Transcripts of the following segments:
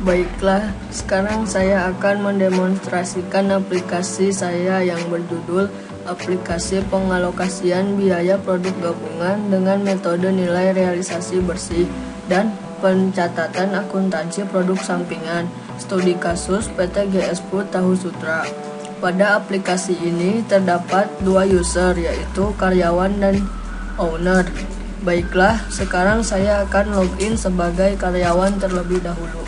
Baiklah, sekarang saya akan mendemonstrasikan aplikasi saya yang berjudul aplikasi pengalokasian biaya produk gabungan dengan metode nilai realisasi bersih dan pencatatan akuntansi produk sampingan studi kasus PT GS Food Tahu Sutra. Pada aplikasi ini terdapat dua user, yaitu karyawan dan owner. Baiklah, sekarang saya akan login sebagai karyawan terlebih dahulu.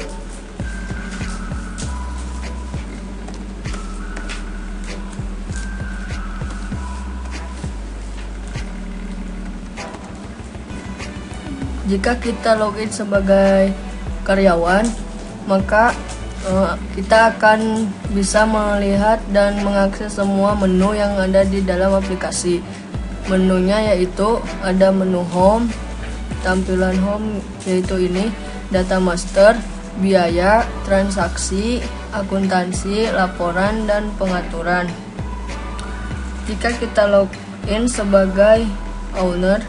Jika kita login sebagai karyawan, maka kita akan bisa melihat dan mengakses semua menu yang ada di dalam aplikasi. Menunya yaitu ada menu home, tampilan home yaitu ini, data master, biaya, transaksi, akuntansi, laporan, dan pengaturan. Jika kita login sebagai owner,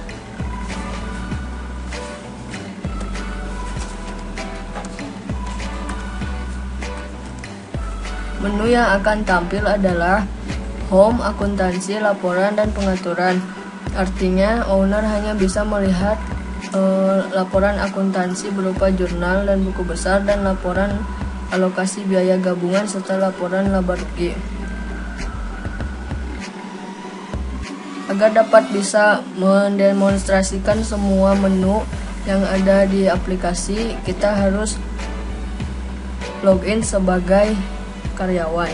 menu yang akan tampil adalah home, akuntansi, laporan, dan pengaturan. Artinya, owner hanya bisa melihat laporan akuntansi berupa jurnal dan buku besar dan laporan alokasi biaya gabungan serta laporan laba rugi. Agar dapat bisa mendemonstrasikan semua menu yang ada di aplikasi, kita harus login sebagai karyawan.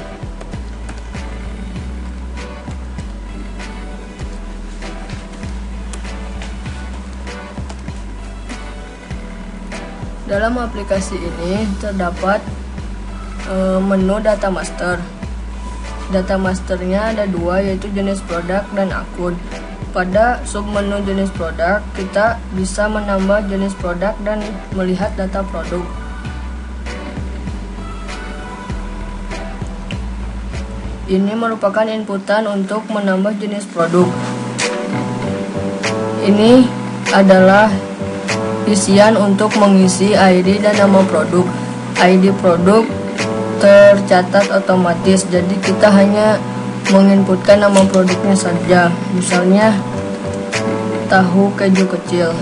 Dalam aplikasi ini terdapat menu data master. Data masternya ada dua, yaitu jenis produk dan akun. Pada submenu jenis produk, kita bisa menambah jenis produk dan melihat data produk. Ini merupakan inputan untuk menambah jenis produk. Ini adalah isian untuk mengisi ID dan nama produk. ID produk tercatat otomatis, jadi kita hanya menginputkan nama produknya saja. Misalnya tahu keju kecil.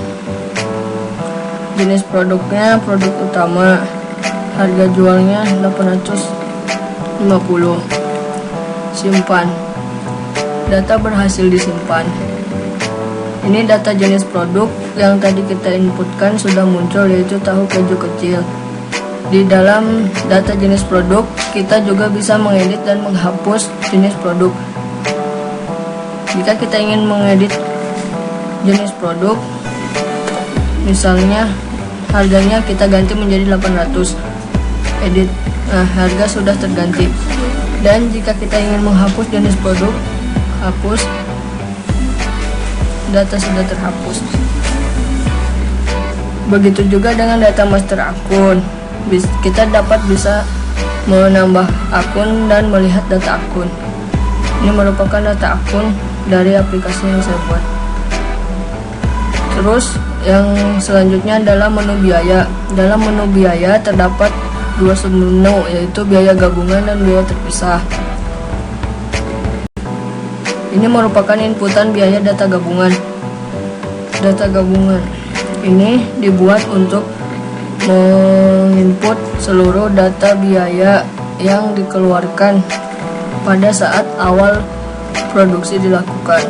Jenis produknya produk utama. Harga jualnya 850. Simpan. Data berhasil disimpan. Ini data jenis produk yang tadi kita inputkan sudah muncul, yaitu tahu keju kecil. Di dalam data jenis produk, kita juga bisa mengedit dan menghapus jenis produk. Jika kita ingin mengedit jenis produk, misalnya harganya kita ganti menjadi 800. Edit. Nah, harga sudah terganti. Dan jika kita ingin menghapus jenis produk, hapus, data sudah terhapus. Begitu juga dengan data master akun. Kita dapat bisa menambah akun dan melihat data akun. Ini merupakan data akun dari aplikasi yang saya buat. Terus yang selanjutnya adalah menu biaya. Dalam menu biaya terdapat dua submenu, yaitu biaya gabungan dan biaya terpisah. Ini merupakan inputan biaya data gabungan. Data gabungan ini dibuat untuk menginput seluruh data biaya yang dikeluarkan pada saat awal produksi dilakukan.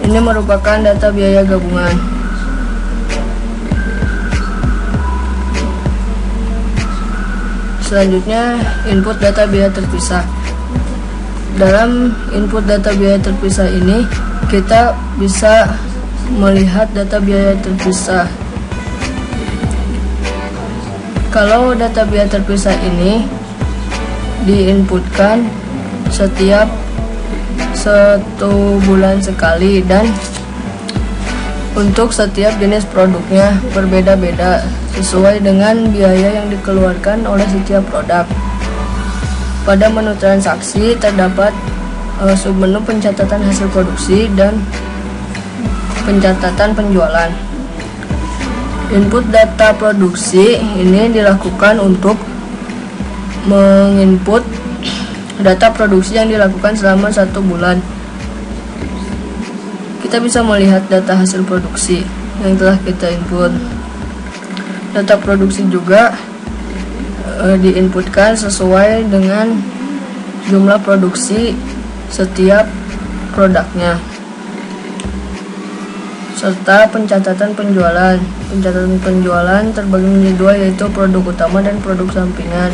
Ini merupakan data biaya gabungan. Selanjutnya, input data biaya terpisah. Dalam input data biaya terpisah ini, kita bisa melihat data biaya terpisah. Kalau data biaya terpisah ini diinputkan setiap 1 bulan sekali, dan untuk setiap jenis produknya berbeda-beda sesuai dengan biaya yang dikeluarkan oleh setiap produk. Pada menu transaksi terdapat submenu pencatatan hasil produksi dan pencatatan penjualan. Input data produksi ini dilakukan untuk menginput data produksi yang dilakukan selama 1 bulan. Kita bisa melihat data hasil produksi yang telah kita input. Data produksi juga diinputkan sesuai dengan jumlah produksi setiap produknya, serta pencatatan penjualan. Pencatatan penjualan terbagi menjadi 2, yaitu produk utama dan produk sampingan.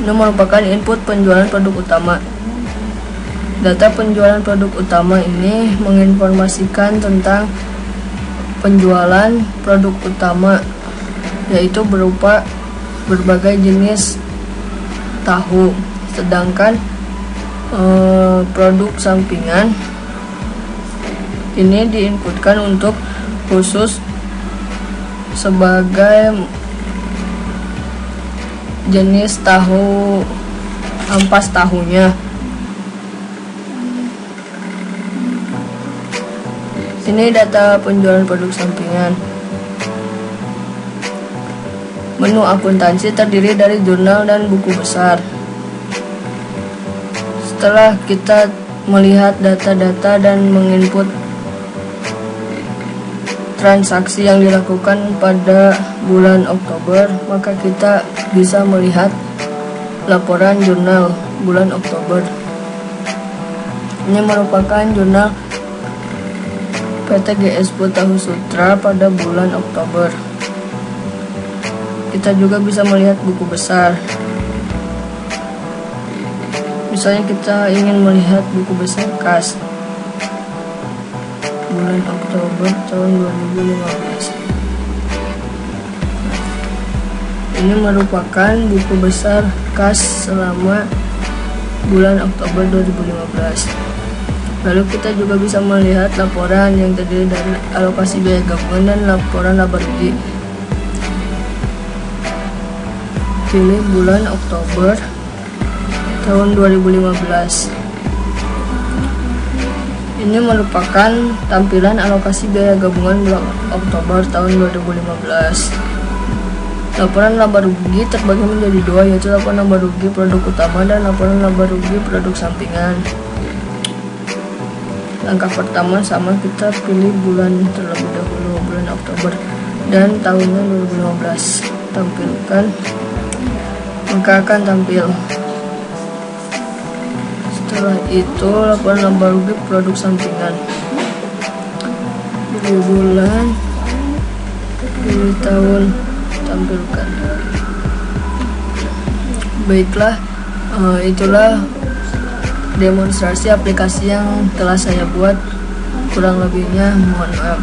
Ini merupakan input penjualan produk utama. Data penjualan produk utama ini menginformasikan tentang penjualan produk utama, yaitu berupa berbagai jenis tahu. Sedangkan produk sampingan ini diinputkan untuk khusus sebagai jenis tahu, ampas tahunya. Ini data penjualan produk sampingan. Menu akuntansi terdiri dari jurnal dan buku besar. Setelah kita melihat data-data dan menginput transaksi yang dilakukan pada bulan Oktober, maka kita bisa melihat laporan jurnal bulan Oktober. Ini merupakan jurnal PT GS Tahu Sutra pada bulan Oktober. Kita juga bisa melihat buku besar. Misalnya kita ingin melihat buku besar kas bulan Oktober tahun 2015. Ini merupakan buku besar kas selama bulan Oktober 2015. Lalu kita juga bisa melihat laporan yang terdiri dari alokasi biaya gabungan dan laporan laba rugi. Pilih bulan Oktober tahun 2015. Ini merupakan tampilan alokasi biaya gabungan bulan Oktober tahun 2015. Laporan laba rugi terbagi menjadi 2, yaitu laporan laba rugi produk utama dan laporan laba rugi produk sampingan. Langkah pertama sama, kita pilih bulan terlebih dahulu, bulan Oktober dan tahunnya 2015. Tampilkan, maka akan tampil. Setelah itu laporan laba rugi produk sampingan. Pilih bulan, pilih tahun, tampilkan. Baiklah, itulah demonstrasi aplikasi yang telah saya buat. Kurang lebihnya mohon maaf.